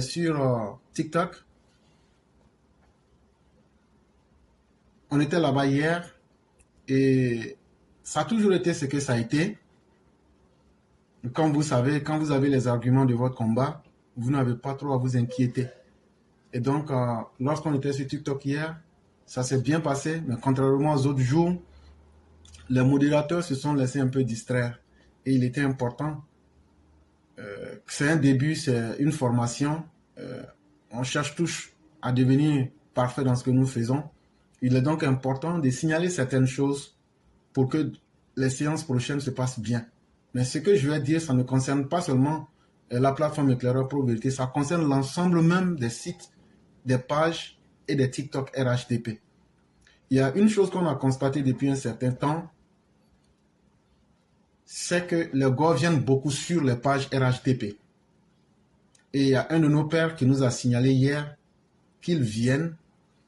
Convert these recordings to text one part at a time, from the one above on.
Sur TikTok. On était là-bas hier et ça a toujours été ce que ça a été. Comme vous savez, quand vous avez les arguments de votre combat, vous n'avez pas trop à vous inquiéter. Et donc, lorsqu'on était sur TikTok hier, ça s'est bien passé, mais contrairement aux autres jours, les modérateurs se sont laissés un peu distraire. Et il était important. C'est un début, c'est une formation. On cherche tous à devenir parfait dans ce que nous faisons. Il est donc important de signaler certaines choses pour que les séances prochaines se passent bien. Mais ce que je vais dire, ça ne concerne pas seulement la plateforme Éclaireur Pro Vérité, ça concerne l'ensemble même des sites, des pages et des TikTok RHDP. Il y a une chose qu'on a constatée depuis un certain temps, c'est que les gars viennent beaucoup sur les pages RHDP. Et il y a un de nos pères qui nous a signalé hier qu'ils viennent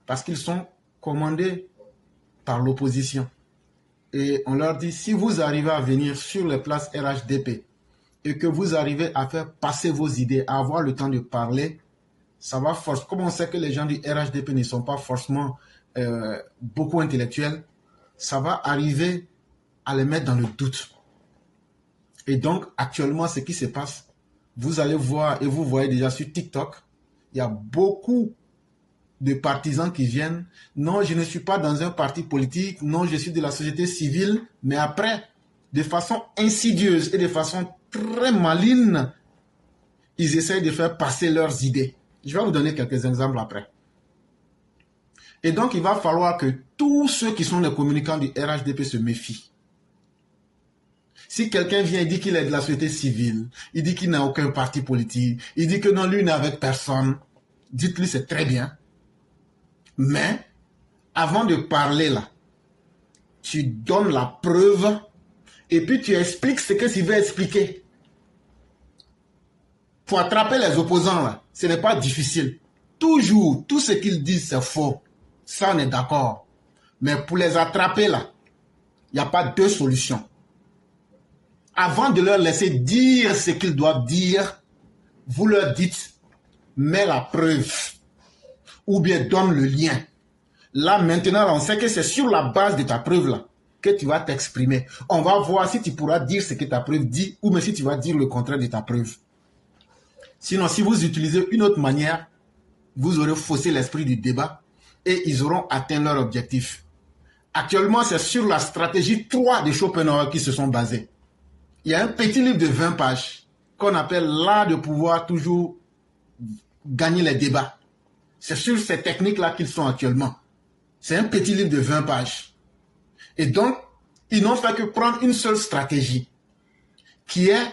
parce qu'ils sont commandés par l'opposition. Et on leur dit, si vous arrivez à venir sur les places RHDP et que vous arrivez à faire passer vos idées, à avoir le temps de parler, ça va forcer. Comme on sait que les gens du RHDP ne sont pas forcément beaucoup intellectuels, ça va arriver à les mettre dans le doute. Et donc, actuellement, ce qui se passe, vous allez voir, et vous voyez déjà sur TikTok, il y a beaucoup de partisans qui viennent. Non, je ne suis pas dans un parti politique. Non, je suis de la société civile. Mais après, de façon insidieuse et de façon très maligne, ils essayent de faire passer leurs idées. Je vais vous donner quelques exemples après. Et donc, il va falloir que tous ceux qui sont les communicants du RHDP se méfient. Si quelqu'un vient et dit qu'il est de la société civile, il dit qu'il n'a aucun parti politique, il dit que non, lui n'est avec personne, dites-lui c'est très bien. Mais, avant de parler là, tu donnes la preuve et puis tu expliques ce que tu veux expliquer. Pour attraper les opposants là, ce n'est pas difficile. Toujours, tout ce qu'ils disent c'est faux. Ça, on est d'accord. Mais pour les attraper là, il n'y a pas deux solutions. Avant de leur laisser dire ce qu'ils doivent dire, vous leur dites, mets la preuve. Ou bien donne le lien. Là, maintenant, on sait que c'est sur la base de ta preuve là que tu vas t'exprimer. On va voir si tu pourras dire ce que ta preuve dit ou même si tu vas dire le contraire de ta preuve. Sinon, si vous utilisez une autre manière, vous aurez faussé l'esprit du débat et ils auront atteint leur objectif. Actuellement, c'est sur la stratégie 3 de Schopenhauer qui se sont basés. Il y a un petit livre de 20 pages qu'on appelle l'art de pouvoir toujours gagner les débats. C'est sur ces techniques-là qu'ils sont actuellement. C'est un petit livre de 20 pages. Et donc, ils n'ont fait que prendre une seule stratégie, qui est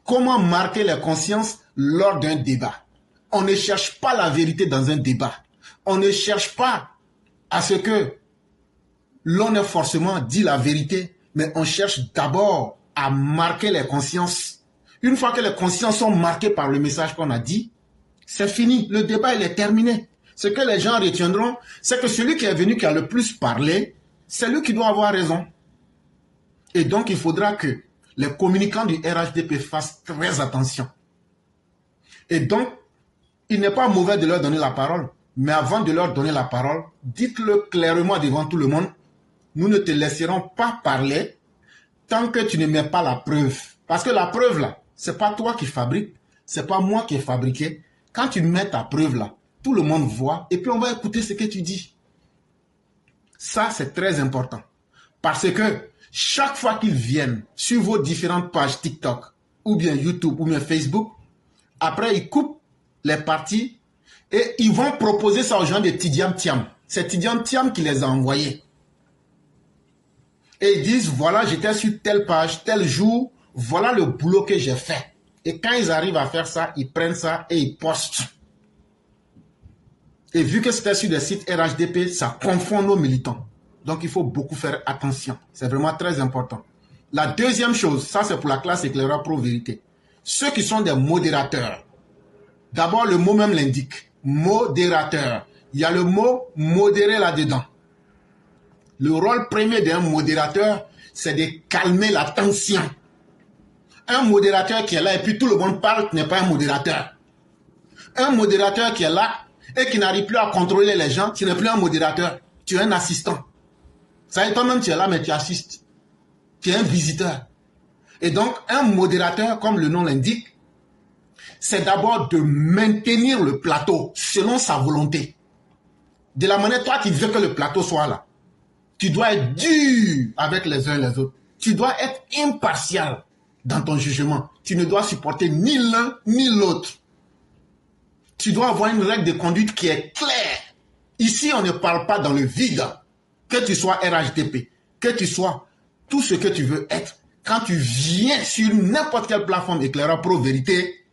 comment marquer les consciences lors d'un débat. On ne cherche pas la vérité dans un débat. On ne cherche pas à ce que l'on ait forcément dit la vérité, mais on cherche d'abord à marquer les consciences. Une fois que les consciences sont marquées par le message qu'on a dit, c'est fini, le débat il est terminé. Ce que les gens retiendront, c'est que celui qui est venu, qui a le plus parlé, c'est lui qui doit avoir raison. Et donc, il faudra que les communicants du RHDP fassent très attention. Et donc, il n'est pas mauvais de leur donner la parole, mais avant de leur donner la parole, dites-le clairement devant tout le monde, nous ne te laisserons pas parler tant que tu ne mets pas la preuve. Parce que la preuve, là, c'est pas toi qui fabrique, c'est pas moi qui ai fabriqué. Quand tu mets ta preuve, là, tout le monde voit, et puis on va écouter ce que tu dis. Ça, c'est très important. Parce que chaque fois qu'ils viennent sur vos différentes pages TikTok, ou bien YouTube, ou bien Facebook, après, ils coupent les parties et ils vont proposer ça aux gens de Tidiam Thiam. C'est Tidiam Thiam qui les a envoyés. Et ils disent, voilà, j'étais sur telle page, tel jour, voilà le boulot que j'ai fait. Et quand ils arrivent à faire ça, ils prennent ça et ils postent. Et vu que c'était sur des sites RHDP, ça confond nos militants. Donc, il faut beaucoup faire attention. C'est vraiment très important. La deuxième chose, ça c'est pour la classe Éclaireur Pro Vérité. Ceux qui sont des modérateurs. D'abord, le mot même l'indique. Modérateur. Il y a le mot modéré là-dedans. Le rôle premier d'un modérateur, c'est de calmer la tension. Un modérateur qui est là et puis tout le monde parle n'est pas un modérateur. Un modérateur qui est là et qui n'arrive plus à contrôler les gens, tu n'es plus un modérateur, tu es un assistant. Ça y est, toi-même tu es là, mais tu assistes. Tu es un visiteur. Et donc, un modérateur, comme le nom l'indique, c'est d'abord de maintenir le plateau selon sa volonté. De la manière, toi qui veux que le plateau soit là, tu dois être dur avec les uns et les autres. Tu dois être impartial dans ton jugement. Tu ne dois supporter ni l'un ni l'autre. Tu dois avoir une règle de conduite qui est claire. Ici, on ne parle pas dans le vide. Que tu sois RHDP, que tu sois tout ce que tu veux être. Quand tu viens sur n'importe quelle plateforme éclaireur pro vérité,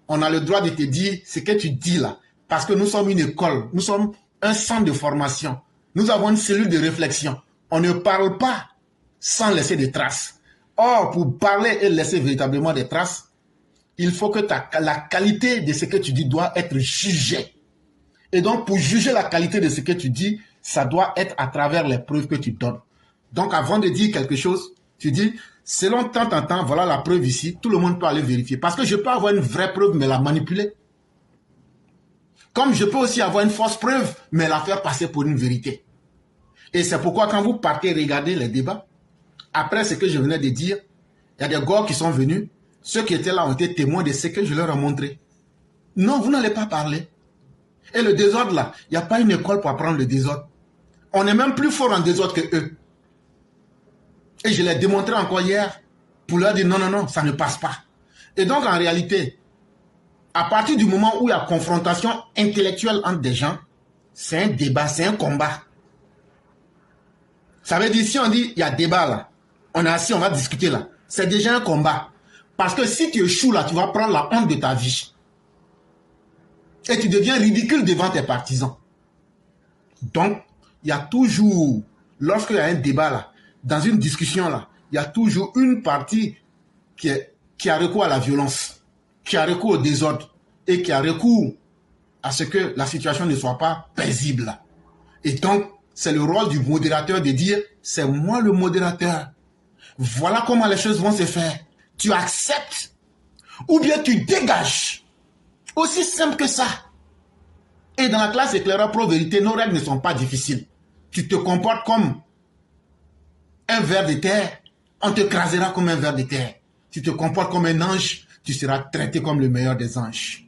on a le droit de te dire ce que tu dis là. Parce que nous sommes une école, nous sommes un centre de formation. Nous avons une cellule de réflexion. On ne parle pas sans laisser des traces. Or, pour parler et laisser véritablement des traces, il faut que la qualité de ce que tu dis doit être jugée. Et donc, pour juger la qualité de ce que tu dis, ça doit être à travers les preuves que tu donnes. Donc, avant de dire quelque chose, tu dis, selon tant, voilà la preuve ici, tout le monde peut aller vérifier. Parce que je peux avoir une vraie preuve, mais la manipuler. Comme je peux aussi avoir une fausse preuve, mais la faire passer pour une vérité. Et c'est pourquoi quand vous partez regarder les débats, après ce que je venais de dire, il y a des gars qui sont venus, ceux qui étaient là ont été témoins de ce que je leur ai montré. Non, vous n'allez pas parler. Et le désordre là, il n'y a pas une école pour apprendre le désordre. On est même plus fort en désordre que eux. Et je l'ai démontré encore hier pour leur dire non, ça ne passe pas. Et donc en réalité, à partir du moment où il y a confrontation intellectuelle entre des gens, c'est un débat, c'est un combat. Ça veut dire si on dit il y a débat là, on est assis, on va discuter là, c'est déjà un combat. Parce que si tu échoues là, tu vas prendre la honte de ta vie. Et tu deviens ridicule devant tes partisans. Donc, il y a toujours, lorsqu'il y a un débat là, dans une discussion là, il y a toujours une partie qui a recours à la violence, qui a recours au désordre et qui a recours à ce que la situation ne soit pas paisible. Et donc, c'est le rôle du modérateur de dire, c'est moi le modérateur. Voilà comment les choses vont se faire. Tu acceptes ou bien tu dégages. Aussi simple que ça. Et dans la classe éclaireur pro vérité, nos règles ne sont pas difficiles. Tu te comportes comme un ver de terre, on te crasera comme un ver de terre. Tu te comportes comme un ange, tu seras traité comme le meilleur des anges.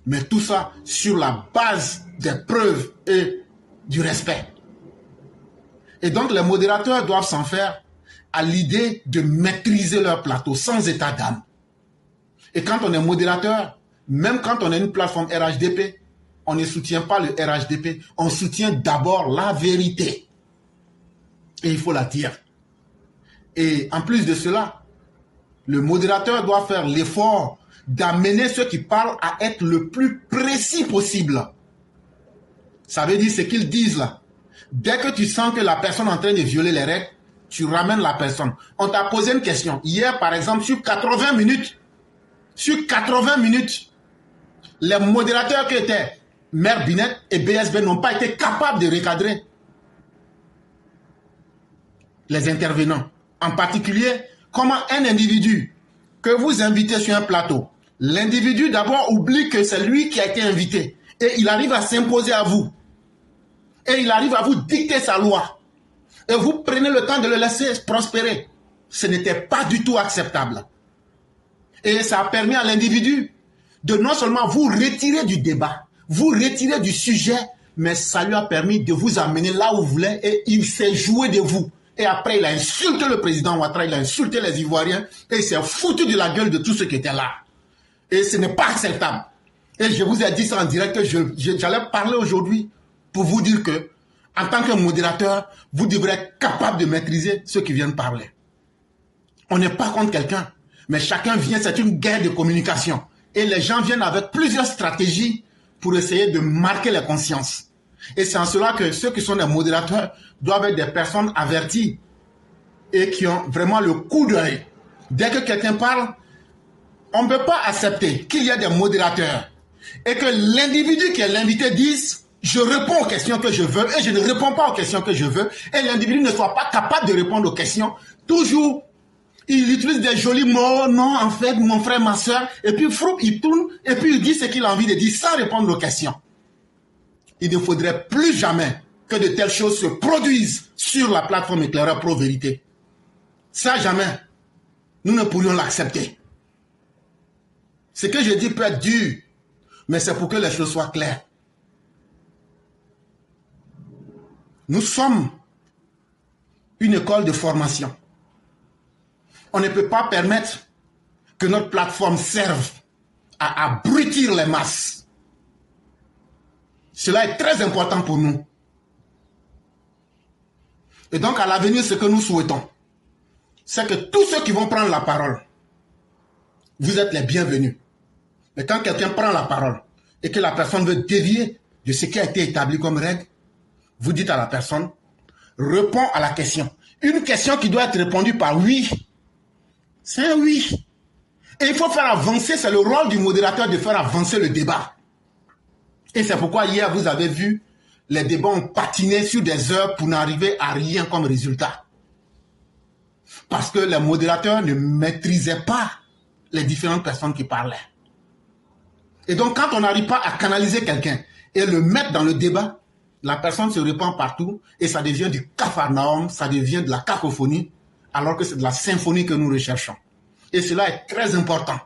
Mais tout ça sur la base des preuves et du respect. Et donc les modérateurs doivent s'en faire à l'idée de maîtriser leur plateau sans état d'âme. Et quand on est modérateur, même quand on a une plateforme RHDP, on ne soutient pas le RHDP, on soutient d'abord la vérité. Et il faut la dire. Et en plus de cela, le modérateur doit faire l'effort d'amener ceux qui parlent à être le plus précis possible. Ça veut dire ce qu'ils disent là. Dès que tu sens que la personne est en train de violer les règles, tu ramènes la personne. On t'a posé une question. Hier, par exemple, sur 80 minutes, les modérateurs qui étaient Mère Binette et BSB n'ont pas été capables de recadrer les intervenants. En particulier, comment un individu que vous invitez sur un plateau, l'individu d'abord oublie que c'est lui qui a été invité et il arrive à s'imposer à vous. Et il arrive à vous dicter sa loi. Et vous prenez le temps de le laisser prospérer. Ce n'était pas du tout acceptable. Et ça a permis à l'individu de non seulement vous retirer du débat, vous retirer du sujet, mais ça lui a permis de vous amener là où vous voulez et il s'est joué de vous. Et après, il a insulté le président Ouattara, il a insulté les Ivoiriens et il s'est foutu de la gueule de tous ceux qui étaient là. Et ce n'est pas acceptable. Et je vous ai dit ça en direct que j'allais parler aujourd'hui pour vous dire que, en tant que modérateur, vous devrez être capable de maîtriser ceux qui viennent parler. On n'est pas contre quelqu'un, mais chacun vient, c'est une guerre de communication. Et les gens viennent avec plusieurs stratégies pour essayer de marquer les consciences. Et c'est en cela que ceux qui sont des modérateurs doivent être des personnes averties et qui ont vraiment le coup d'œil. Dès que quelqu'un parle, on ne peut pas accepter qu'il y ait des modérateurs et que l'individu qui est l'invité dise « je réponds aux questions que je veux et je ne réponds pas aux questions que je veux » et l'individu ne soit pas capable de répondre aux questions. Toujours, Il utilise des jolis mots, non, en fait, mon frère, ma soeur, et puis froup, il tourne, et puis il dit ce qu'il a envie de dire sans répondre aux questions. Il ne faudrait plus jamais que de telles choses se produisent sur la plateforme Éclaireur Pro Vérité. Ça, jamais. Nous ne pourrions l'accepter. Ce que je dis peut être dur, mais c'est pour que les choses soient claires. Nous sommes une école de formation. On ne peut pas permettre que notre plateforme serve à abrutir les masses. Cela est très important pour nous. Et donc, à l'avenir, ce que nous souhaitons, c'est que tous ceux qui vont prendre la parole, vous êtes les bienvenus. Mais quand quelqu'un prend la parole et que la personne veut dévier de ce qui a été établi comme règle, vous dites à la personne, réponds à la question. Une question qui doit être répondue par oui. C'est un oui. Et il faut faire avancer, c'est le rôle du modérateur de faire avancer le débat. Et c'est pourquoi hier, vous avez vu, les débats ont patiné sur des heures pour n'arriver à rien comme résultat. Parce que les modérateurs ne maîtrisaient pas les différentes personnes qui parlaient. Et donc, quand on n'arrive pas à canaliser quelqu'un et le mettre dans le débat, la personne se répand partout et ça devient du capharnaüm, ça devient de la cacophonie, alors que c'est de la symphonie que nous recherchons. Et cela est très important.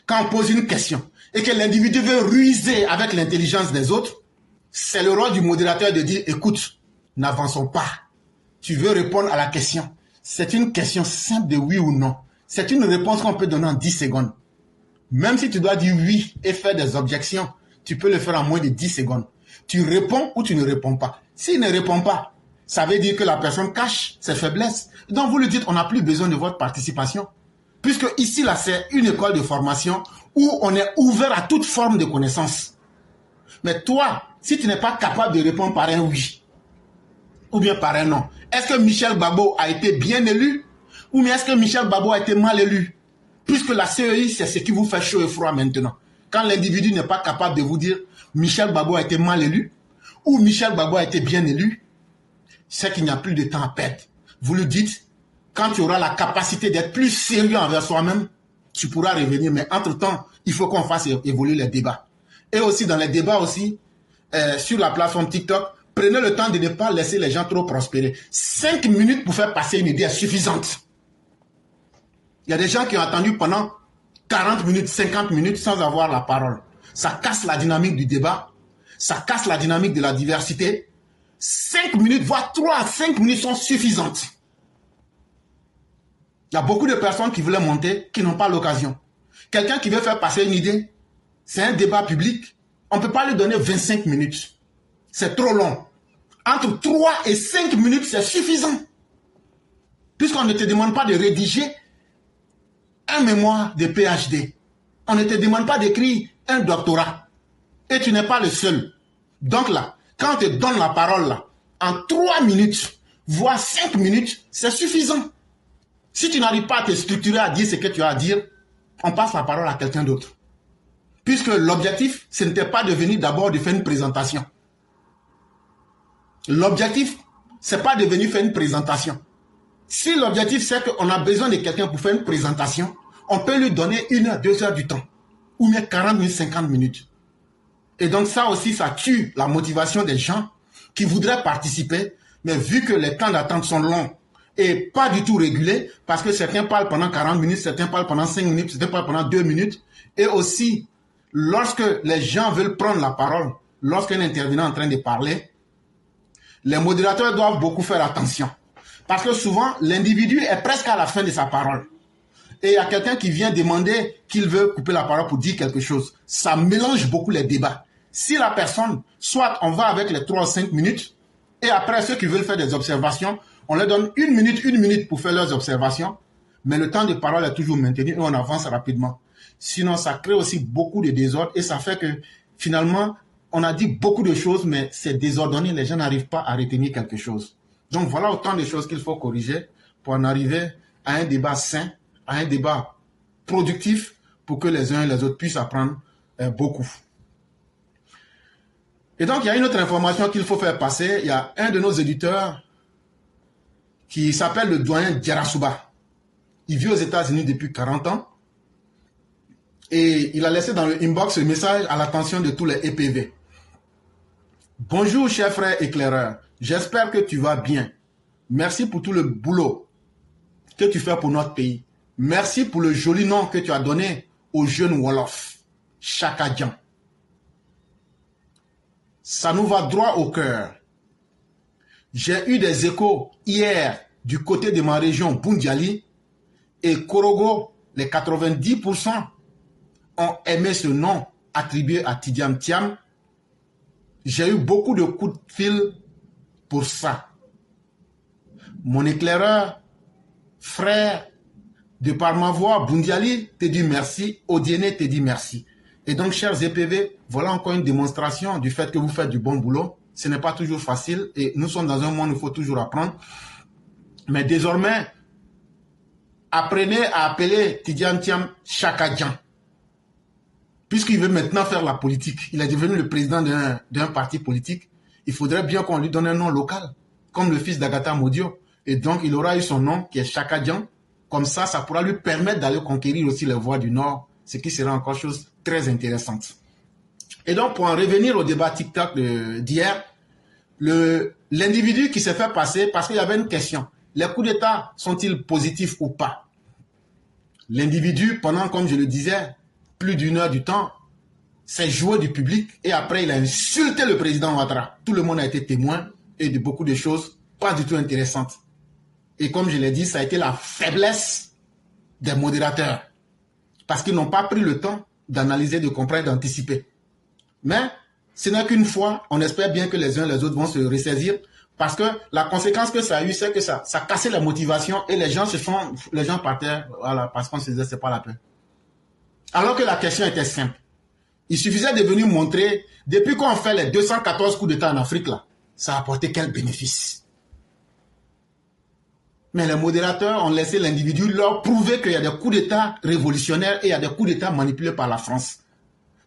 Quand on pose une question et que l'individu veut ruser avec l'intelligence des autres, c'est le rôle du modérateur de dire, écoute, n'avançons pas. Tu veux répondre à la question. C'est une question simple de oui ou non. C'est une réponse qu'on peut donner en 10 secondes. Même si tu dois dire oui et faire des objections, tu peux le faire en moins de 10 secondes. Tu réponds ou tu ne réponds pas. S'il ne répond pas, ça veut dire que la personne cache ses faiblesses. Donc vous lui dites, on n'a plus besoin de votre participation. Puisque ici, là, c'est une école de formation où on est ouvert à toute forme de connaissance. Mais toi, si tu n'es pas capable de répondre par un oui, ou bien par un non, est-ce que Michel Gbagbo a été bien élu? Ou bien est-ce que Michel Gbagbo a été mal élu? Puisque la CEI, c'est ce qui vous fait chaud et froid maintenant. Quand l'individu n'est pas capable de vous dire Michel Gbagbo a été mal élu, ou Michel Gbagbo a été bien élu, c'est qu'il n'y a plus de temps à perdre. Vous lui dites, quand tu auras la capacité d'être plus sérieux envers soi-même, tu pourras revenir. Mais entre-temps, il faut qu'on fasse évoluer les débats. Et aussi, dans les débats aussi, sur la plateforme TikTok, prenez le temps de ne pas laisser les gens trop prospérer. 5 minutes pour faire passer une idée est suffisante. Il y a des gens qui ont attendu pendant 40 minutes, 50 minutes sans avoir la parole. Ça casse la dynamique du débat. Ça casse la dynamique de la diversité. 5 minutes, voire 3 à 5 minutes sont suffisantes. Il y a beaucoup de personnes qui voulaient monter, qui n'ont pas l'occasion. Quelqu'un qui veut faire passer une idée, c'est un débat public. On ne peut pas lui donner 25 minutes. C'est trop long. Entre 3 et 5 minutes, c'est suffisant. Puisqu'on ne te demande pas de rédiger un mémoire de PhD. On ne te demande pas d'écrire un doctorat. Et tu n'es pas le seul. Donc là, quand on te donne la parole là, en 3 minutes, voire 5 minutes, c'est suffisant. Si tu n'arrives pas à te structurer à dire ce que tu as à dire, on passe la parole à quelqu'un d'autre. Puisque l'objectif, ce n'était pas de venir d'abord de faire une présentation. L'objectif, ce n'est pas de venir faire une présentation. Si l'objectif, c'est qu'on a besoin de quelqu'un pour faire une présentation, on peut lui donner 1 heure, 2 heures du temps. Ou même 40 minutes, 50 minutes. Et donc ça aussi, ça tue la motivation des gens qui voudraient participer, mais vu que les temps d'attente sont longs et pas du tout régulés, parce que certains parlent pendant 40 minutes, certains parlent pendant 5 minutes, certains parlent pendant 2 minutes, et aussi, lorsque les gens veulent prendre la parole, lorsqu'un intervenant est en train de parler, les modérateurs doivent beaucoup faire attention. Parce que souvent, l'individu est presque à la fin de sa parole. Et il y a quelqu'un qui vient demander qu'il veut couper la parole pour dire quelque chose. Ça mélange beaucoup les débats. Si la personne, soit on va avec les 3 ou 5 minutes, et après ceux qui veulent faire des observations, on leur donne 1 minute pour faire leurs observations, mais le temps de parole est toujours maintenu et on avance rapidement. Sinon, ça crée aussi beaucoup de désordre et ça fait que finalement, on a dit beaucoup de choses, mais c'est désordonné, les gens n'arrivent pas à retenir quelque chose. Donc voilà autant de choses qu'il faut corriger pour en arriver à un débat sain, à un débat productif pour que les uns et les autres puissent apprendre beaucoup. Et donc il y a une autre information qu'il faut faire passer. Il y a un de nos éditeurs qui s'appelle le doyen Djerasouba. Il vit aux États-Unis depuis 40 ans. Et il a laissé dans le inbox le message à l'attention de tous les EPV. Bonjour, cher frère éclaireur. J'espère que tu vas bien. Merci pour tout le boulot que tu fais pour notre pays. Merci pour le joli nom que tu as donné au jeune Wolof, Chaka Dian. Ça nous va droit au cœur. J'ai eu des échos hier du côté de ma région Boundiali et Korogo, les 90% ont aimé ce nom attribué à Tidiane Thiam. J'ai eu beaucoup de coups de fil pour ça. Mon éclaireur, frère, de par ma voix, Boundiali te dit merci, Odiene te dit merci. Et donc, chers EPV, voilà encore une démonstration du fait que vous faites du bon boulot. Ce n'est pas toujours facile et nous sommes dans un monde où il faut toujours apprendre. Mais désormais, apprenez à appeler Tidiane Thiam Chaka Dian. Puisqu'il veut maintenant faire la politique, il est devenu le président d'un parti politique, il faudrait bien qu'on lui donne un nom local, comme le fils d'Agatha Modio. Et donc, il aura eu son nom qui est Chaka Dian. Comme ça, ça pourra lui permettre d'aller conquérir aussi les voies du Nord, ce qui sera encore chose très intéressante. Et donc, pour en revenir au débat TikTok d'hier, l'individu qui s'est fait passer, parce qu'il y avait une question, les coups d'État sont-ils positifs ou pas? L'individu, pendant, comme je le disais, plus d'une heure du temps, s'est joué du public et après il a insulté le président Ouattara. Tout le monde a été témoin et de beaucoup de choses pas du tout intéressantes. Et comme je l'ai dit, ça a été la faiblesse des modérateurs. Parce qu'ils n'ont pas pris le temps d'analyser, de comprendre, d'anticiper. Mais ce n'est qu'une fois, on espère bien que les uns et les autres vont se ressaisir. Parce que la conséquence que ça a eu, c'est que ça cassait la motivation et les gens partaient, voilà, parce qu'on se disait c'est pas la peine. Alors que la question était simple. Il suffisait de venir montrer, depuis qu'on fait les 214 coups d'État en Afrique, là, ça a apporté quel bénéfice? Mais les modérateurs ont laissé l'individu leur prouver qu'il y a des coups d'État révolutionnaires et il y a des coups d'État manipulés par la France.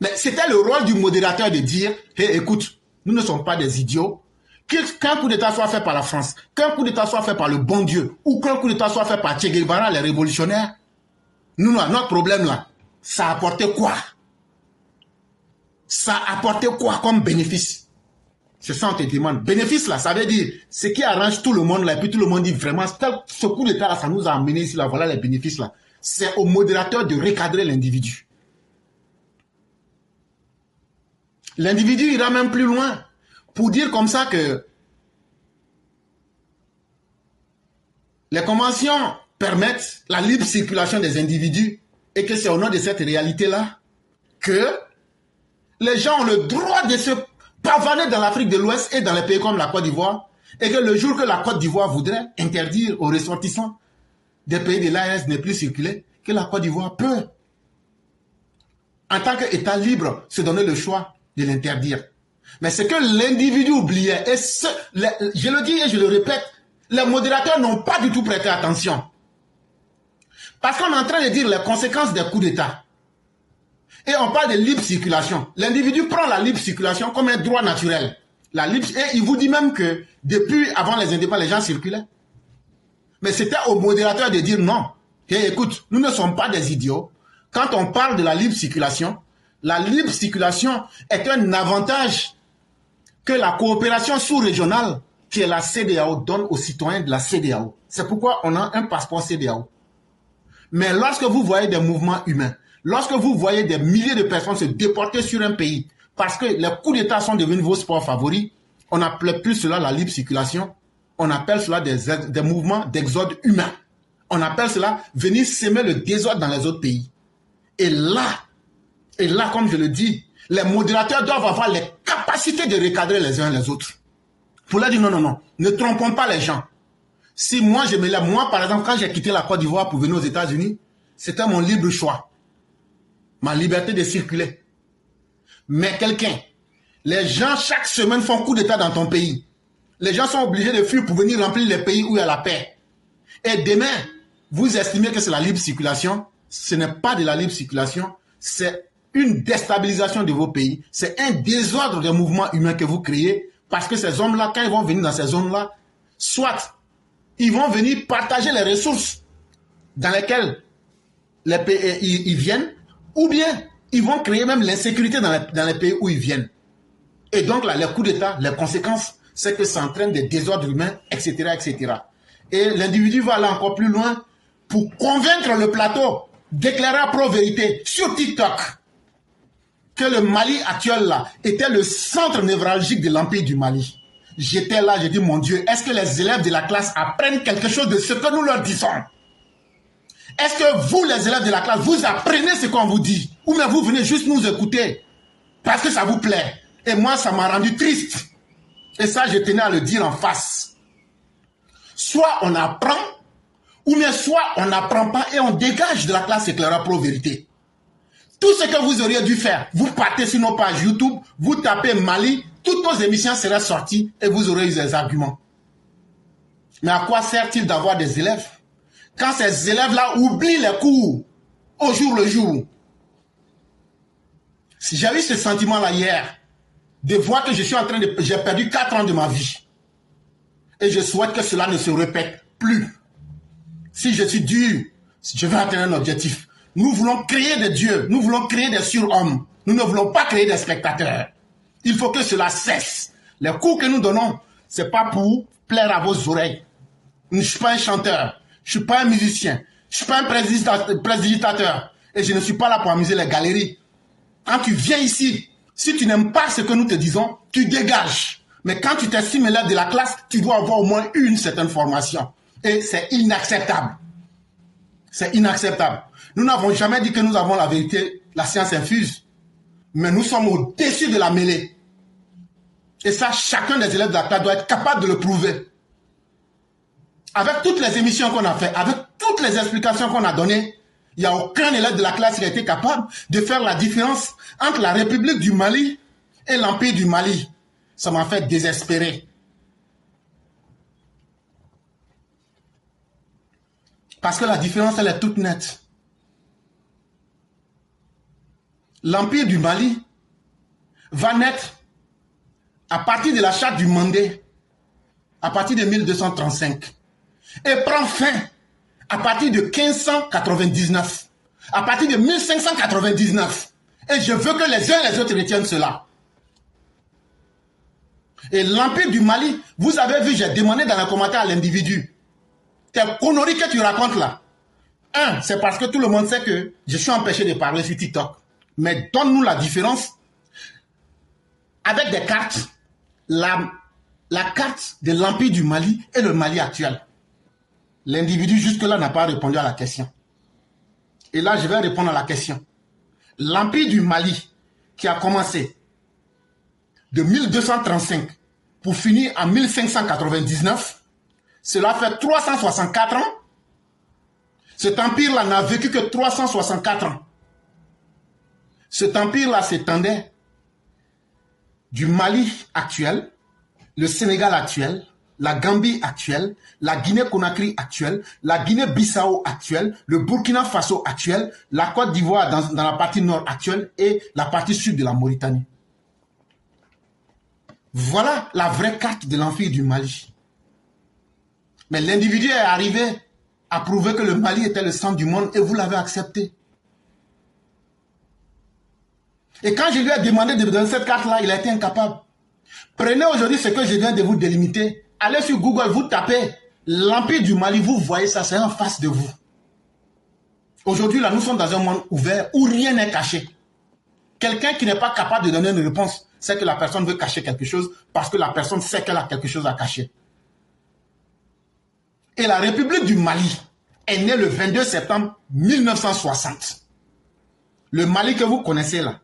Mais c'était le rôle du modérateur de dire, hey, écoute, nous ne sommes pas des idiots. Qu'un coup d'État soit fait par la France, qu'un coup d'État soit fait par le bon Dieu, ou qu'un coup d'État soit fait par Che Guevara, les révolutionnaires, nous, notre problème là, ça a apporté quoi? Ça a apporté quoi comme bénéfice? C'est ça, on te demande. Bénéfice, là, ça veut dire ce qui arrange tout le monde, là, et puis tout le monde dit vraiment, ce coup d'État, là, ça nous a amené ici, là, voilà les bénéfices, là. C'est au modérateur de recadrer l'individu. L'individu ira même plus loin pour dire comme ça que les conventions permettent la libre circulation des individus et que c'est au nom de cette réalité-là que les gens ont le droit de se pavaner dans l'Afrique de l'Ouest et dans les pays comme la Côte d'Ivoire et que le jour que la Côte d'Ivoire voudrait interdire aux ressortissants des pays de l'AES ne plus circuler, que la Côte d'Ivoire peut, en tant qu'État libre, se donner le choix de l'interdire. Mais ce que l'individu oubliait, et je le dis et je le répète, les modérateurs n'ont pas du tout prêté attention. Parce qu'on est en train de dire les conséquences des coups d'État. Et on parle de libre circulation. L'individu prend la libre circulation comme un droit naturel. Et il vous dit même que depuis avant les indépendances, les gens circulaient. Mais c'était au modérateur de dire non. Et écoute, nous ne sommes pas des idiots. Quand on parle de la libre circulation est un avantage que la coopération sous-régionale, qui est la CEDEAO, donne aux citoyens de la CEDEAO. C'est pourquoi on a un passeport CEDEAO. Mais lorsque vous voyez des mouvements humains, lorsque vous voyez des milliers de personnes se déporter sur un pays, parce que les coups d'État sont devenus vos sports favoris, on n'appelle plus cela la libre circulation, on appelle cela des mouvements d'exode humain. On appelle cela venir s'aimer le désordre dans les autres pays. Et là, comme je le dis, les modérateurs doivent avoir les capacités de recadrer les uns les autres. Pour leur dire non, ne trompons pas les gens. Si moi je me lève, moi par exemple, quand j'ai quitté la Côte d'Ivoire pour venir aux États-Unis, c'était mon libre choix. Ma liberté de circuler. Mais les gens chaque semaine font coup d'État dans ton pays. Les gens sont obligés de fuir pour venir remplir les pays où il y a la paix. Et demain, vous estimez que c'est la libre circulation. Ce n'est pas de la libre circulation, c'est une déstabilisation de vos pays. C'est un désordre des mouvements humains que vous créez parce que ces hommes-là, quand ils vont venir dans ces zones-là, soit ils vont venir partager les ressources dans lesquels les pays ils viennent, ou bien ils vont créer même l'insécurité dans les pays où ils viennent. Et donc là, les coups d'État, les conséquences, c'est que ça entraîne des désordres humains, etc., etc. Et l'individu va aller encore plus loin pour convaincre le plateau, déclarer à pro-vérité sur TikTok que le Mali actuel là était le centre névralgique de l'empire du Mali. J'étais là, j'ai dit, mon Dieu, est-ce que les élèves de la classe apprennent quelque chose de ce que nous leur disons? Est-ce que vous, les élèves de la classe, vous apprenez ce qu'on vous dit? Ou bien vous venez juste nous écouter parce que ça vous plaît? Et moi, ça m'a rendu triste. Et ça, je tenais à le dire en face. Soit on apprend, ou bien soit on n'apprend pas et on dégage de la classe éclaireur pro-vérité. Tout ce que vous auriez dû faire, vous partez sur nos pages YouTube, vous tapez Mali, toutes nos émissions seraient sorties et vous aurez eu des arguments. Mais à quoi sert-il d'avoir des élèves quand ces élèves-là oublient les cours au jour le jour? Si j'ai eu ce sentiment-là hier, de voir que je suis en train de... J'ai perdu 4 ans de ma vie. Et je souhaite que cela ne se répète plus. Si je suis dur, si je veux atteindre un objectif. Nous voulons créer des dieux, nous voulons créer des surhommes. Nous ne voulons pas créer des spectateurs. Il faut que cela cesse. Les cours que nous donnons, ce n'est pas pour plaire à vos oreilles. Je ne suis pas un chanteur, je ne suis pas un musicien, je ne suis pas un prédigitateur. Et je ne suis pas là pour amuser les galeries. Quand tu viens ici, si tu n'aimes pas ce que nous te disons, tu dégages. Mais quand tu t'estimes élève de la classe, tu dois avoir au moins une certaine formation. Et c'est inacceptable. C'est inacceptable. Nous n'avons jamais dit que nous avons la vérité, la science infuse. Mais nous sommes au-dessus de la mêlée. Et ça, chacun des élèves de la classe doit être capable de le prouver. Avec toutes les émissions qu'on a faites, avec toutes les explications qu'on a données, il n'y a aucun élève de la classe qui a été capable de faire la différence entre la République du Mali et l'Empire du Mali. Ça m'a fait désespérer. Parce que la différence, elle est toute nette. L'Empire du Mali va naître à partir de la charte du Mandé, à partir de 1235, et prend fin à partir de 1599, à partir de 1599. Et je veux que les uns et les autres retiennent cela. Et l'Empire du Mali, vous avez vu, j'ai demandé dans les commentaires à l'individu, tes conneries que tu racontes là. Un, c'est parce que tout le monde sait que je suis empêché de parler sur TikTok. Mais donne-nous la différence avec des cartes. La carte de l'Empire du Mali et le Mali actuel. L'individu jusque-là n'a pas répondu à la question. Et là, je vais répondre à la question. L'Empire du Mali, qui a commencé de 1235 pour finir en 1599, cela fait 364 ans. Cet empire-là n'a vécu que 364 ans. Cet empire-là s'étendait du Mali actuel, le Sénégal actuel, la Gambie actuelle, la Guinée-Conakry actuelle, la Guinée-Bissau actuelle, le Burkina Faso actuel, la Côte d'Ivoire dans la partie nord actuelle et la partie sud de la Mauritanie. Voilà la vraie carte de l'Empire du Mali. Mais l'individu est arrivé à prouver que le Mali était le centre du monde et vous l'avez accepté. Et quand je lui ai demandé de me donner cette carte-là, il a été incapable. Prenez aujourd'hui ce que je viens de vous délimiter. Allez sur Google, vous tapez l'Empire du Mali, vous voyez ça, c'est en face de vous. Aujourd'hui, là, nous sommes dans un monde ouvert où rien n'est caché. Quelqu'un qui n'est pas capable de donner une réponse, c'est que la personne veut cacher quelque chose parce que la personne sait qu'elle a quelque chose à cacher. Et la République du Mali est née le 22 septembre 1960. Le Mali que vous connaissez là,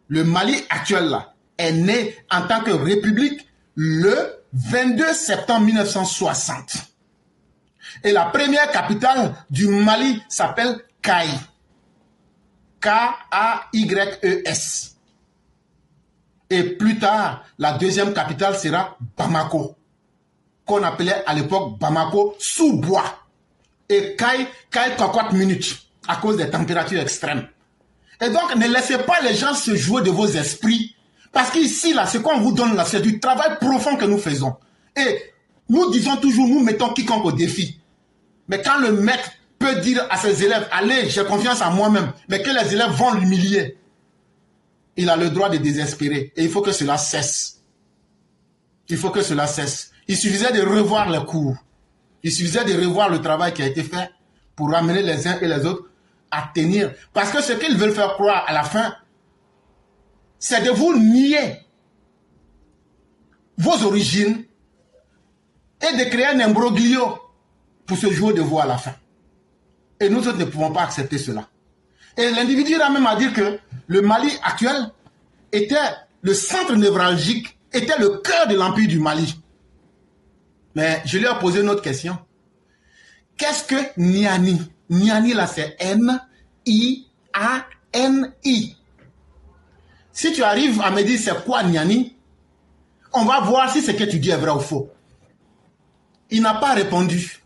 le Mali actuel là, est né en tant que république le 22 septembre 1960. Et la première capitale du Mali s'appelle Kay. K-A-Y-E-S. Et plus tard, la deuxième capitale sera Bamako, qu'on appelait à l'époque Bamako sous bois. Et Kay cocotte minutes à cause des températures extrêmes. Et donc, ne laissez pas les gens se jouer de vos esprits. Parce qu'ici, là, ce qu'on vous donne là, c'est du travail profond que nous faisons. Et nous disons toujours, nous mettons quiconque au défi. Mais quand le maître peut dire à ses élèves, allez, j'ai confiance en moi-même, mais que les élèves vont l'humilier, il a le droit de désespérer. Et il faut que cela cesse. Il faut que cela cesse. Il suffisait de revoir les cours. Il suffisait de revoir le travail qui a été fait pour ramener les uns et les autres à tenir. Parce que ce qu'ils veulent faire croire à la fin, c'est de vous nier vos origines et de créer un imbroglio pour se jouer de vous à la fin. Et nous autres ne pouvons pas accepter cela. Et l'individu a même à dire que le Mali actuel était le centre névralgique, était le cœur de l'empire du Mali. Mais je lui ai posé une autre question. Qu'est-ce que Niani? Niani là c'est N-I-A-N-I. Si tu arrives à me dire c'est quoi Niani, on va voir si ce que tu dis est vrai ou faux. Il n'a pas répondu.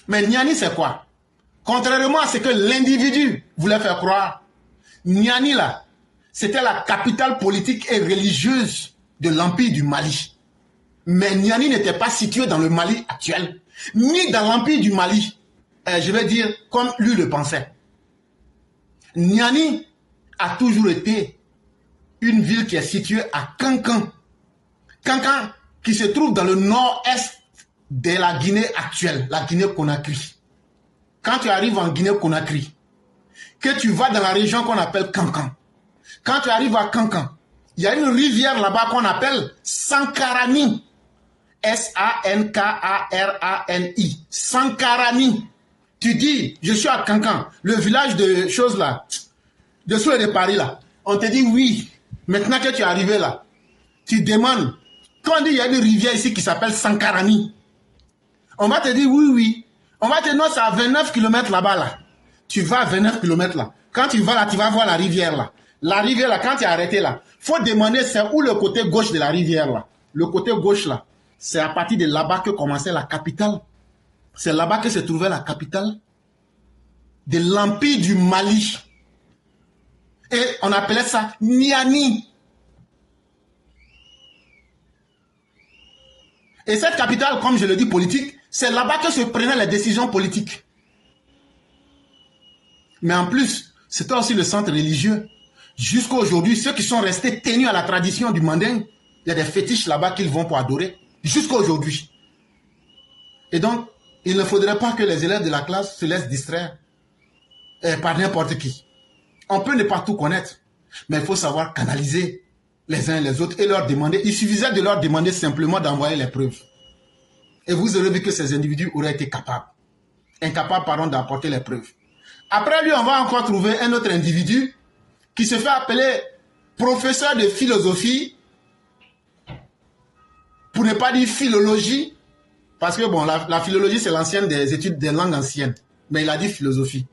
Mais Niani c'est quoi? Contrairement à ce que l'individu voulait faire croire, Niani là, c'était la capitale politique et religieuse de l'empire du Mali. Mais Niani n'était pas situé dans le Mali actuel, ni dans l'empire du Mali, je vais dire comme lui le pensait. Niani a toujours été une ville qui est située à Kankan. Kankan qui se trouve dans le nord-est de la Guinée actuelle, la Guinée-Conakry. Quand tu arrives en Guinée-Conakry, que tu vas dans la région qu'on appelle Kankan, quand tu arrives à Kankan, il y a une rivière là-bas qu'on appelle Sankarani. S-A-N-K-A-R-A-N-I. Sankarani. Tu dis, je suis à Kankan, le village de choses là, de Souhait de Paris là. On te dit oui. Maintenant que tu es arrivé là, tu demandes, quand on dit il y a une rivière ici qui s'appelle Sankarani, on va te dire oui, oui. On va te dire non, c'est à 29 km là-bas là. Tu vas à 29 km là. Quand tu vas là, tu vas voir la rivière là. La rivière là, quand tu es arrêté là, faut demander c'est où le côté gauche de la rivière là. Le côté gauche là, c'est à partir de là-bas que commençait la capitale. C'est là-bas que se trouvait la capitale de l'empire du Mali. Et on appelait ça Niani. Et cette capitale, comme je le dis, politique, c'est là-bas que se prenaient les décisions politiques. Mais en plus, c'était aussi le centre religieux. Jusqu'à aujourd'hui, ceux qui sont restés tenus à la tradition du Manding, il y a des fétiches là-bas qu'ils vont pour adorer. Jusqu'à aujourd'hui. Et donc, il ne faudrait pas que les élèves de la classe se laissent distraire par n'importe qui. On peut ne pas tout connaître, mais il faut savoir canaliser les uns et les autres et leur demander. Il suffisait de leur demander simplement d'envoyer les preuves. Et vous aurez vu que ces individus auraient été incapables, pardon, d'apporter les preuves. Après lui, on va encore trouver un autre individu qui se fait appeler professeur de philosophie, pour ne pas dire philologie, parce que bon, la philologie c'est l'ancienne des études des langues anciennes, mais il a dit philosophie.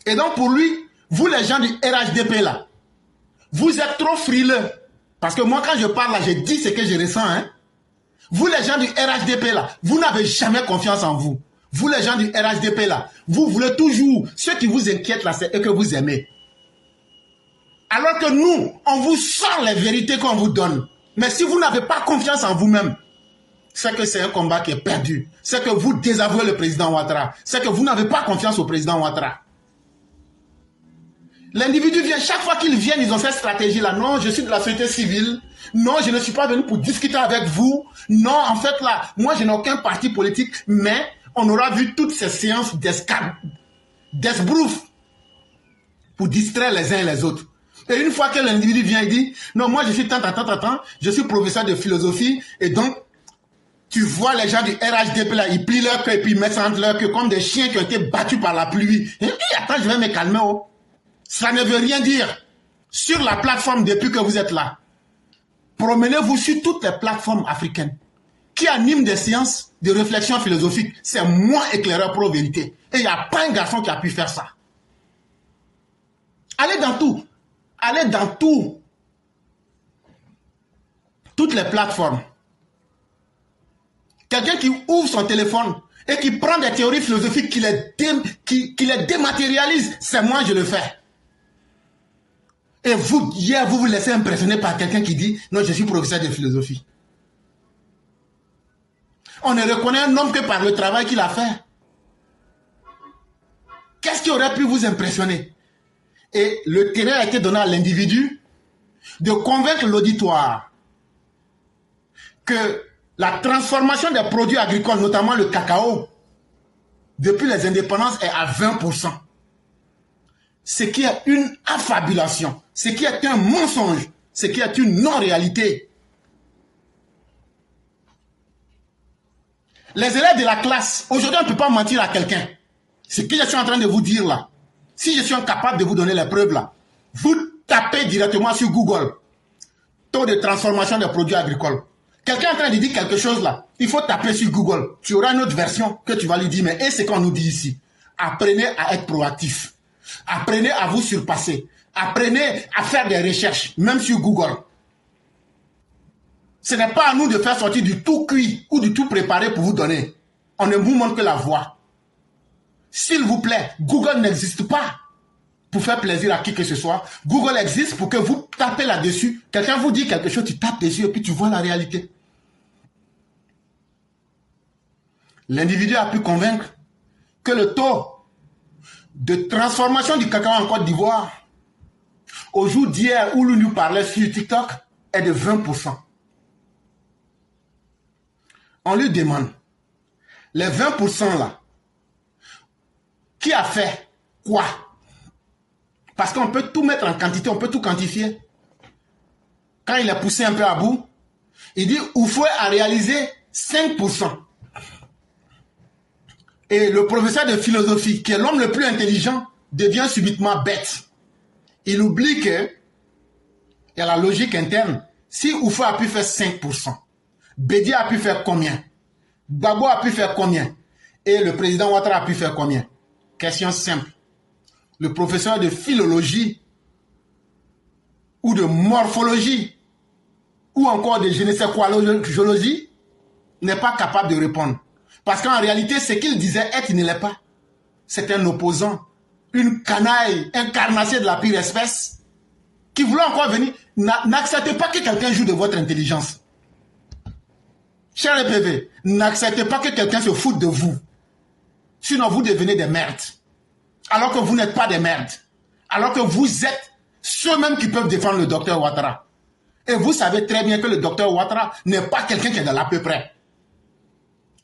Et donc pour lui, vous les gens du RHDP là, vous êtes trop frileux, parce que moi quand je parle là, je dis ce que je ressens, hein. Vous les gens du RHDP là, vous n'avez jamais confiance en vous. Vous les gens du RHDP là, vous voulez toujours, ce qui vous inquiète là, c'est eux que vous aimez. Alors que nous, on vous sort les vérités qu'on vous donne. Mais si vous n'avez pas confiance en vous-même, c'est que c'est un combat qui est perdu. C'est que vous désavouez le président Ouattara. C'est que vous n'avez pas confiance au président Ouattara. L'individu vient, chaque fois qu'ils viennent, ils ont cette stratégie-là. Non, je suis de la société civile. Non, je ne suis pas venu pour discuter avec vous. Non, en fait, là, moi, je n'ai aucun parti politique. Mais on aura vu toutes ces séances d'esbrouf pour distraire les uns et les autres. Et une fois que l'individu vient et dit, non, moi, je suis je suis professeur de philosophie. Et donc, tu vois les gens du RHDP là, ils plient leur queue et puis ils mettent entre leur queue comme des chiens qui ont été battus par la pluie. Et attends, je vais me calmer. Oh. Ça ne veut rien dire. Sur la plateforme depuis que vous êtes là, promenez-vous sur toutes les plateformes africaines qui animent des séances de réflexion philosophique. C'est moi éclaireur pro-vérité. Et il n'y a pas un garçon qui a pu faire ça. Allez dans tout. Allez dans tout. Toutes les plateformes. Quelqu'un qui ouvre son téléphone et qui prend des théories philosophiques qui les dématérialise, c'est moi je le fais. Et vous, hier, vous laissez impressionner par quelqu'un qui dit, non, je suis professeur de philosophie. On ne reconnaît un homme que par le travail qu'il a fait. Qu'est-ce qui aurait pu vous impressionner? Et le terrain a été donné à l'individu de convaincre l'auditoire que la transformation des produits agricoles, notamment le cacao, depuis les indépendances est à 20%. Ce qui est une affabulation, ce qui est un mensonge, ce qui est une non-réalité. Les élèves de la classe, aujourd'hui on ne peut pas mentir à quelqu'un. Ce que je suis en train de vous dire là, si je suis incapable de vous donner les preuves là, vous tapez directement sur Google, taux de transformation des produits agricoles. Quelqu'un est en train de dire quelque chose là, il faut taper sur Google. Tu auras une autre version que tu vas lui dire, mais et c'est qu'on nous dit ici. Apprenez à être proactif. Apprenez à vous surpasser. Apprenez à faire des recherches, même sur Google. Ce n'est pas à nous de faire sortir du tout cuit ou du tout préparé pour vous donner. On ne vous montre que la voie. S'il vous plaît, Google n'existe pas pour faire plaisir à qui que ce soit. Google existe pour que vous tapez là-dessus. Quelqu'un vous dit quelque chose, tu tapes dessus et puis tu vois la réalité. L'individu a pu convaincre que le taux de transformation du cacao en Côte d'Ivoire, au jour d'hier où l'on nous parlait sur TikTok, est de 20%. On lui demande, les 20% là, qui a fait quoi? Parce qu'on peut tout mettre en quantité, on peut tout quantifier. Quand il est poussé un peu à bout, il dit, Oufoué a réalisé 5%. Et le professeur de philosophie, qui est l'homme le plus intelligent, devient subitement bête. Il oublie que, il y a la logique interne, si Oufoué a pu faire 5%, Bédi a pu faire combien? Gbagbo a pu faire combien? Et le président Ouattara a pu faire combien? Question simple. Le professeur de philologie ou de morphologie ou encore de je ne sais quoi géologie n'est pas capable de répondre. Parce qu'en réalité, ce qu'il disait être, il ne l'est pas. C'est un opposant, une canaille, un carnassier de la pire espèce qui voulait encore venir. N'acceptez pas que quelqu'un joue de votre intelligence. Cher EPV, n'acceptez pas que quelqu'un se foute de vous. Sinon, vous devenez des merdes. Alors que vous n'êtes pas des merdes. Alors que vous êtes ceux-mêmes qui peuvent défendre le docteur Ouattara. Et vous savez très bien que le docteur Ouattara n'est pas quelqu'un qui est dans l'à peu près.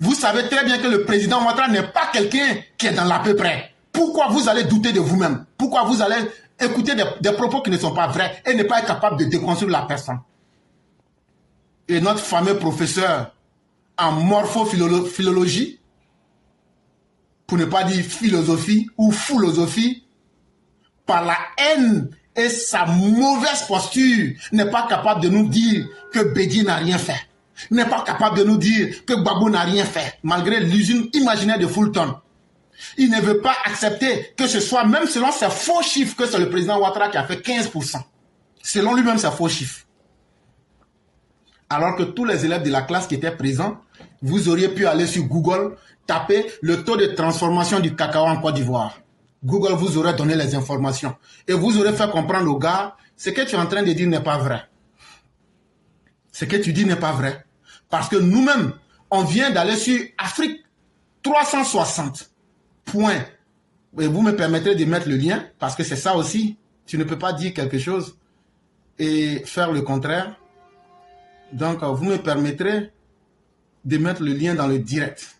Vous savez très bien que le président Ouattara n'est pas quelqu'un qui est dans l'à peu près. Pourquoi vous allez douter de vous-même? Pourquoi vous allez écouter des propos qui ne sont pas vrais et ne pas être capable de déconstruire la personne? Et notre fameux professeur en morphophilologie, pour ne pas dire philosophie ou philosophie, par la haine et sa mauvaise posture, n'est pas capable de nous dire que Bédi n'a rien fait. N'est pas capable de nous dire que Gbagbo n'a rien fait, malgré l'usine imaginaire de Fulton. Il ne veut pas accepter que ce soit, même selon ses faux chiffres, que c'est le président Ouattara qui a fait 15%. Selon lui-même, ses faux chiffres. Alors que tous les élèves de la classe qui étaient présents, vous auriez pu aller sur Google, taper le taux de transformation du cacao en Côte d'Ivoire. Google vous aurait donné les informations. Et vous aurez fait comprendre au gars, ce que tu es en train de dire n'est pas vrai. Ce que tu dis n'est pas vrai. Parce que nous-mêmes, on vient d'aller sur Afrique 360. Point. Et vous me permettrez de mettre le lien, parce que c'est ça aussi. Tu ne peux pas dire quelque chose et faire le contraire. Donc, vous me permettrez de mettre le lien dans le direct.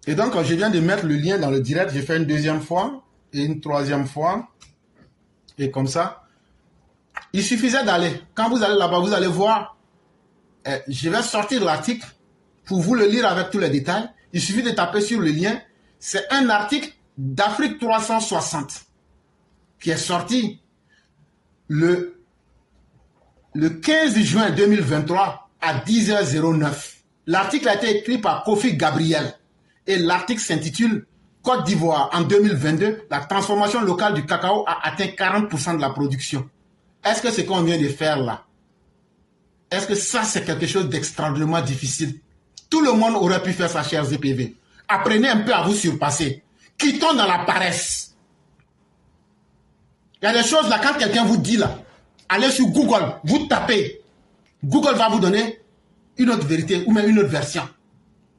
Et donc, je viens de mettre le lien dans le direct. J'ai fait une deuxième fois et une troisième fois. Et comme ça, il suffisait d'aller. Quand vous allez là-bas, vous allez voir. Je vais sortir l'article pour vous le lire avec tous les détails. Il suffit de taper sur le lien. C'est un article d'Afrique 360 qui est sorti le 15 juin 2023 à 10h09. L'article a été écrit par Kofi Gabriel et l'article s'intitule Côte d'Ivoire en 2022, la transformation locale du cacao a atteint 40% de la production. Est-ce que ce qu'on vient de faire là, est-ce que ça c'est quelque chose d'extraordinairement difficile? Tout le monde aurait pu faire ça, chers EPV. Apprenez un peu à vous surpasser. Quittons dans la paresse. Il y a des choses là, quand quelqu'un vous dit là, allez sur Google, vous tapez. Google va vous donner une autre vérité ou même une autre version.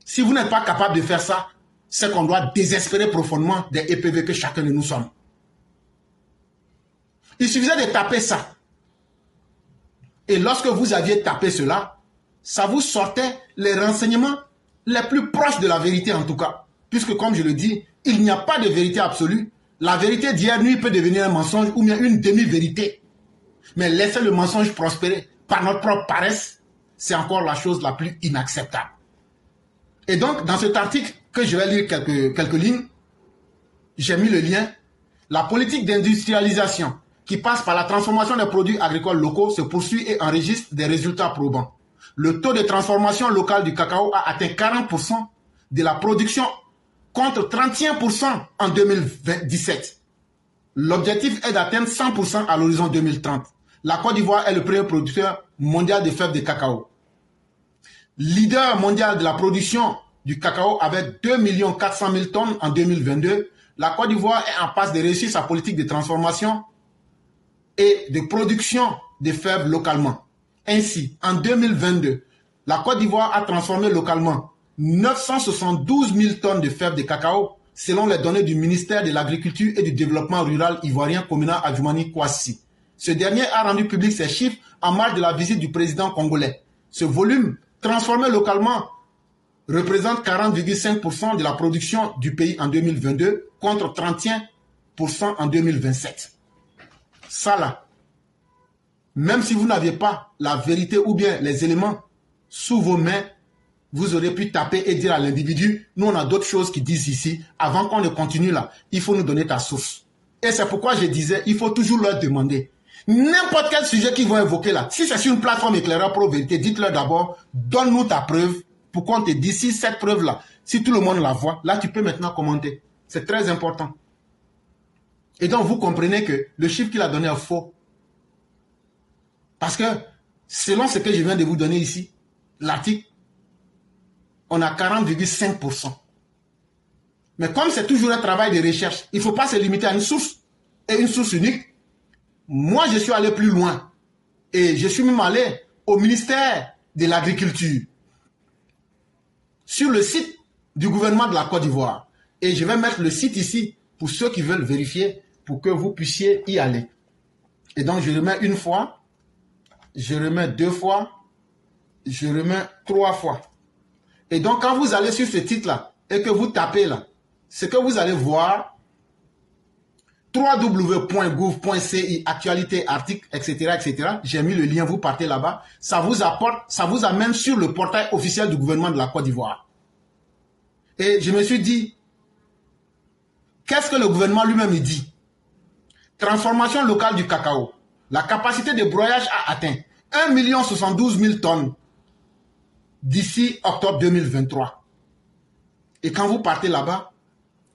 Si vous n'êtes pas capable de faire ça, c'est qu'on doit désespérer profondément des EPV que chacun de nous sommes. Il suffisait de taper ça. Et lorsque vous aviez tapé cela, ça vous sortait les renseignements les plus proches de la vérité en tout cas. Puisque comme je le dis, il n'y a pas de vérité absolue. La vérité d'hier nuit peut devenir un mensonge ou bien une demi-vérité. Mais laisser le mensonge prospérer par notre propre paresse, c'est encore la chose la plus inacceptable. Et donc, dans cet article, que je vais lire quelques lignes, j'ai mis le lien. La politique d'industrialisation qui passe par la transformation des produits agricoles locaux se poursuit et enregistre des résultats probants. Le taux de transformation locale du cacao a atteint 40% de la production contre 31% en 2017. L'objectif est d'atteindre 100% à l'horizon 2030. La Côte d'Ivoire est le premier producteur mondial de fèves de cacao. Leader mondial de la production du cacao avec 2 400 000 tonnes en 2022, la Côte d'Ivoire est en passe de réussir sa politique de transformation et de production de fèves localement. Ainsi, en 2022, la Côte d'Ivoire a transformé localement 972 000 tonnes de fèves de cacao selon les données du ministère de l'Agriculture et du Développement rural ivoirien communal Adjoumani Kouassi. Ce dernier a rendu public ces chiffres en marge de la visite du président congolais. Ce volume transformé localement représente 40,5% de la production du pays en 2022 contre 31% en 2027. Ça là, même si vous n'aviez pas la vérité ou bien les éléments sous vos mains, vous aurez pu taper et dire à l'individu, nous on a d'autres choses qui disent ici, avant qu'on ne continue là, il faut nous donner ta source. Et c'est pourquoi je disais, il faut toujours leur demander. N'importe quel sujet qu'ils vont évoquer là, si c'est sur une plateforme éclaireur pro vérité, dites-leur d'abord, donne-nous ta preuve, pour qu'on te dise si cette preuve là, si tout le monde la voit, là tu peux maintenant commenter. C'est très important. Et donc vous comprenez que le chiffre qu'il a donné est faux. Parce que, selon ce que je viens de vous donner ici, l'article, on a 40,5%. Mais comme c'est toujours un travail de recherche, il ne faut pas se limiter à une source, et une source unique. Moi, je suis allé plus loin. Et je suis même allé au ministère de l'Agriculture, sur le site du gouvernement de la Côte d'Ivoire. Et je vais mettre le site ici, pour ceux qui veulent vérifier, pour que vous puissiez y aller. Et donc, je remets une fois, je remets deux fois, je remets trois fois. Et donc, quand vous allez sur ce titre-là, et que vous tapez là, ce que vous allez voir, www.gouv.ci, actualité, article, etc., etc. J'ai mis le lien, vous partez là-bas. Ça vous apporte, ça vous amène sur le portail officiel du gouvernement de la Côte d'Ivoire. Et je me suis dit, qu'est-ce que le gouvernement lui-même dit? Transformation locale du cacao. La capacité de broyage a atteint 1 072 000 tonnes d'ici octobre 2023. Et quand vous partez là-bas,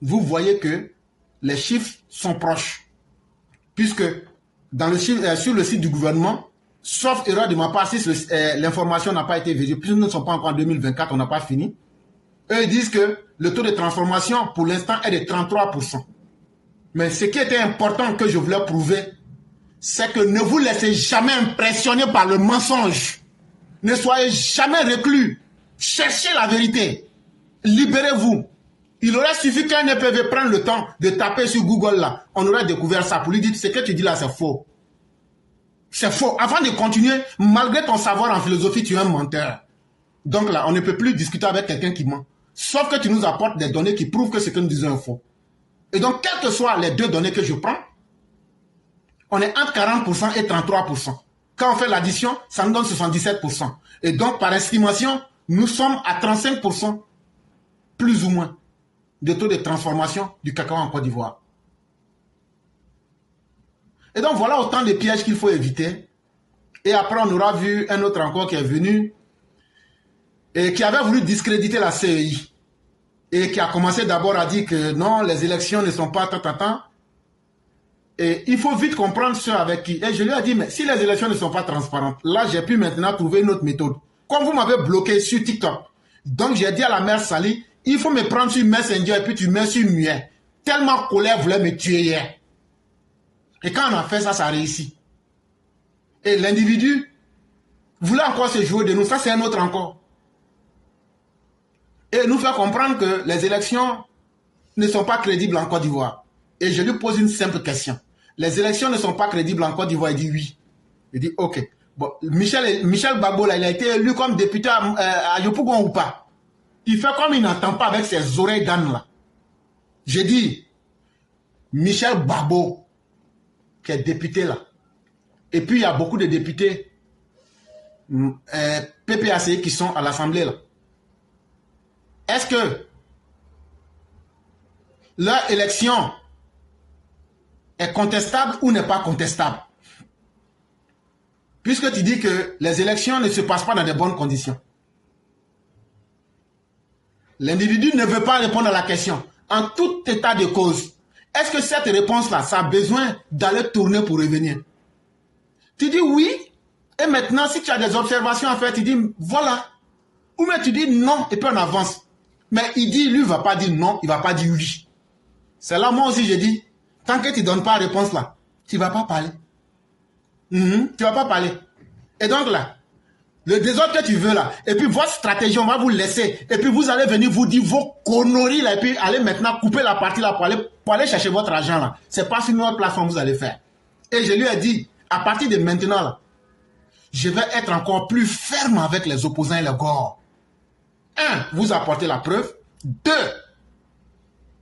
vous voyez que les chiffres sont proches. Puisque dans le chiffre, sur le site du gouvernement, sauf erreur de ma part, si l'information n'a pas été vérifiée, puisque nous ne sommes pas encore en 2024, on n'a pas fini, eux ils disent que le taux de transformation pour l'instant est de 33%. Mais ce qui était important que je voulais prouver, c'est que ne vous laissez jamais impressionner par le mensonge. Ne soyez jamais reclus. Cherchez la vérité. Libérez-vous. Il aurait suffi qu'un EPV prenne le temps de taper sur Google là. On aurait découvert ça pour lui dire ce que tu dis là c'est faux. C'est faux. Avant de continuer, malgré ton savoir en philosophie, tu es un menteur. Donc là, on ne peut plus discuter avec quelqu'un qui ment. Sauf que tu nous apportes des données qui prouvent que ce que nous disons est faux. Et donc, quelles que soient les deux données que je prends, on est entre 40% et 33%. Quand on fait l'addition, ça nous donne 77%. Et donc, par estimation, nous sommes à 35%, plus ou moins, de taux de transformation du cacao en Côte d'Ivoire. Et donc, voilà autant de pièges qu'il faut éviter. Et après, on aura vu un autre encore qui est venu et qui avait voulu discréditer la CEI. Et qui a commencé d'abord à dire que non, les élections ne sont pas tant. Et il faut vite comprendre ceux avec qui. Et je lui ai dit, mais si les élections ne sont pas transparentes, là, j'ai pu maintenant trouver une autre méthode. Comme vous m'avez bloqué sur TikTok. Donc, j'ai dit à la mère Sali, il faut me prendre sur Messenger et puis tu mets sur Muet. Tellement colère voulait me tuer hier. Et quand on a fait ça, ça a réussi. Et l'individu voulait encore se jouer de nous. Ça, c'est un autre encore. Et nous faire comprendre que les élections ne sont pas crédibles en Côte d'Ivoire. Et je lui pose une simple question. Les élections ne sont pas crédibles en Côte d'Ivoire. Il dit oui. Il dit ok. Bon, Michel Gbagbo, là, il a été élu comme député à Yopougon ou pas. Il fait comme il n'entend pas avec ses oreilles d'âne là. J'ai dit, Michel Gbagbo, qui est député là. Et puis il y a beaucoup de députés PPACI qui sont à l'Assemblée là. Est-ce que leur élection est contestable ou n'est pas contestable? Puisque tu dis que les élections ne se passent pas dans de bonnes conditions. L'individu ne veut pas répondre à la question. En tout état de cause, est-ce que cette réponse-là, ça a besoin d'aller tourner pour revenir? Tu dis oui, et maintenant, si tu as des observations à faire, tu dis voilà. Ou bien tu dis non, et puis on avance. Mais il dit, lui, il ne va pas dire non, il ne va pas dire oui. C'est là, moi aussi, je dis, tant que tu ne donnes pas la réponse là, tu ne vas pas parler. Tu ne vas pas parler. Et donc là, le désordre que tu veux là, et puis votre stratégie, on va vous laisser, et puis vous allez venir vous dire vos conneries là, et puis allez maintenant couper la partie là pour aller chercher votre argent là. C'est pas sur notre plateforme que vous allez faire. Et je lui ai dit, à partir de maintenant là, je vais être encore plus ferme avec les opposants et les gors. 1, vous apportez la preuve. 2,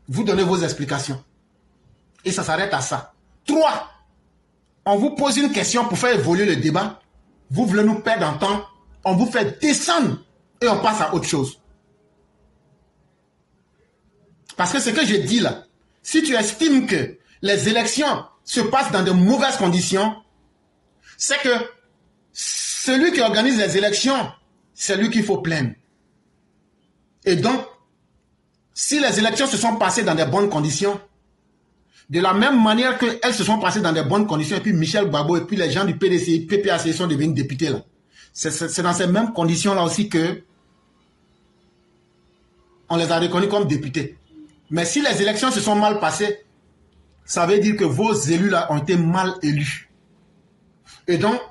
vous donnez vos explications. Et ça s'arrête à ça. 3, on vous pose une question pour faire évoluer le débat. Vous voulez nous perdre en temps. On vous fait descendre et on passe à autre chose. Parce que ce que je dis là, si tu estimes que les élections se passent dans de mauvaises conditions, c'est que celui qui organise les élections, c'est lui qu'il faut plaindre. Et donc, si les élections se sont passées dans de bonnes conditions, de la même manière qu'elles se sont passées dans de bonnes conditions, et puis Michel Gbagbo et puis les gens du PDC, PPAC sont devenus députés là. C'est dans ces mêmes conditions là aussi que on les a reconnus comme députés. Mais si les élections se sont mal passées, ça veut dire que vos élus là ont été mal élus. Et donc,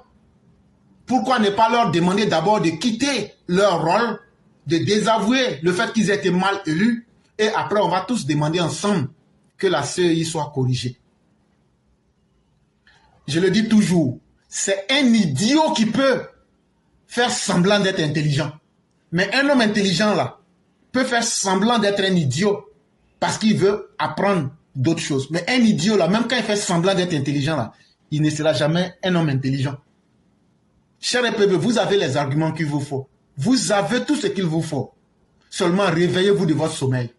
pourquoi ne pas leur demander d'abord de quitter leur rôle, de désavouer le fait qu'ils aient été mal élus, et après on va tous demander ensemble que la CEI soit corrigée. Je le dis toujours, c'est un idiot qui peut faire semblant d'être intelligent. Mais un homme intelligent là peut faire semblant d'être un idiot parce qu'il veut apprendre d'autres choses. Mais un idiot là, même quand il fait semblant d'être intelligent là, il ne sera jamais un homme intelligent. Cher EPB, vous avez les arguments qu'il vous faut. Vous avez tout ce qu'il vous faut. Seulement réveillez-vous de votre sommeil.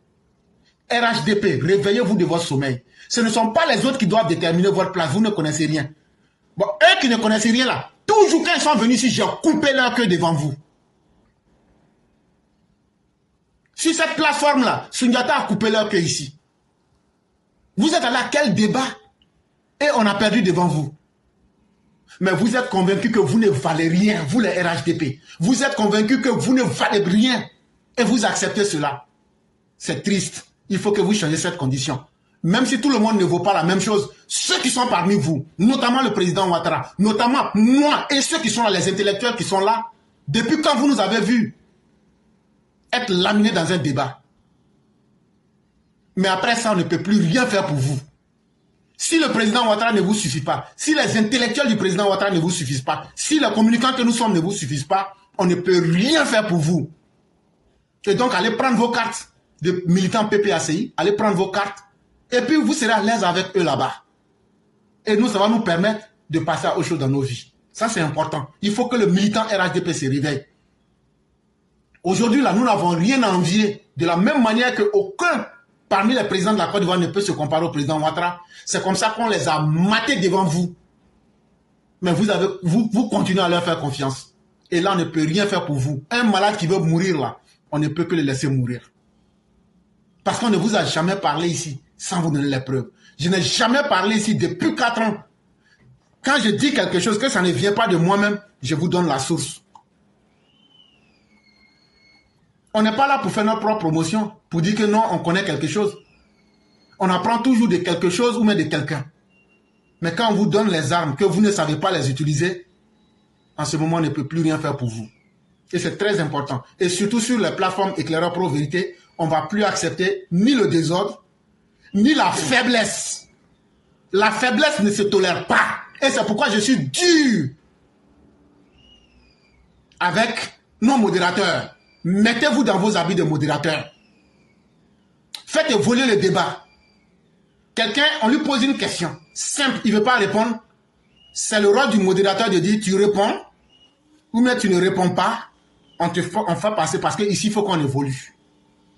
RHDP, réveillez-vous de votre sommeil. Ce ne sont pas les autres qui doivent déterminer votre place. Vous ne connaissez rien. Bon, eux qui ne connaissent rien là, toujours quand ils sont venus ici, j'ai coupé leur queue devant vous. Sur cette plateforme-là, Sundiata a coupé leur queue ici. Vous êtes allé à quel débat? Et on a perdu devant vous. Mais vous êtes convaincus que vous ne valez rien, vous les RHDP. Vous êtes convaincus que vous ne valez rien. Et vous acceptez cela. C'est triste. Il faut que vous changiez cette condition. Même si tout le monde ne vaut pas la même chose, ceux qui sont parmi vous, notamment le président Ouattara, notamment moi et ceux qui sont là, les intellectuels qui sont là, depuis quand vous nous avez vus être laminés dans un débat? Mais après ça, on ne peut plus rien faire pour vous. Si le président Ouattara ne vous suffit pas, si les intellectuels du président Ouattara ne vous suffisent pas, si les communicants que nous sommes ne vous suffisent pas, on ne peut rien faire pour vous. Et donc, allez prendre vos cartes de militants PPACI, allez prendre vos cartes, et puis vous serez à l'aise avec eux là-bas. Et nous, ça va nous permettre de passer à autre chose dans nos vies. Ça, c'est important. Il faut que le militant RHDP se réveille. Aujourd'hui, là, nous n'avons rien à envier. De la même manière qu'aucun parmi les présidents de la Côte d'Ivoire ne peut se comparer au président Ouattara. C'est comme ça qu'on les a matés devant vous. Mais vous continuez à leur faire confiance. Et là, on ne peut rien faire pour vous. Un malade qui veut mourir là, on ne peut que le laisser mourir. Parce qu'on ne vous a jamais parlé ici sans vous donner les preuves. Je n'ai jamais parlé ici depuis 4 ans. Quand je dis quelque chose, que ça ne vient pas de moi-même, je vous donne la source. On n'est pas là pour faire notre propre promotion, pour dire que non, on connaît quelque chose. On apprend toujours de quelque chose ou même de quelqu'un. Mais quand on vous donne les armes, que vous ne savez pas les utiliser, en ce moment, on ne peut plus rien faire pour vous. Et c'est très important. Et surtout sur les plateformes Éclaireur Pro Vérité, on ne va plus accepter ni le désordre, ni la faiblesse. La faiblesse ne se tolère pas. Et c'est pourquoi je suis dur avec nos modérateurs. Mettez-vous dans vos habits de modérateurs. Faites évoluer le débat. Quelqu'un, on lui pose une question simple, il ne veut pas répondre. C'est le rôle du modérateur de dire tu réponds ou bien tu ne réponds pas. On fait passer parce qu'ici, il faut qu'on évolue.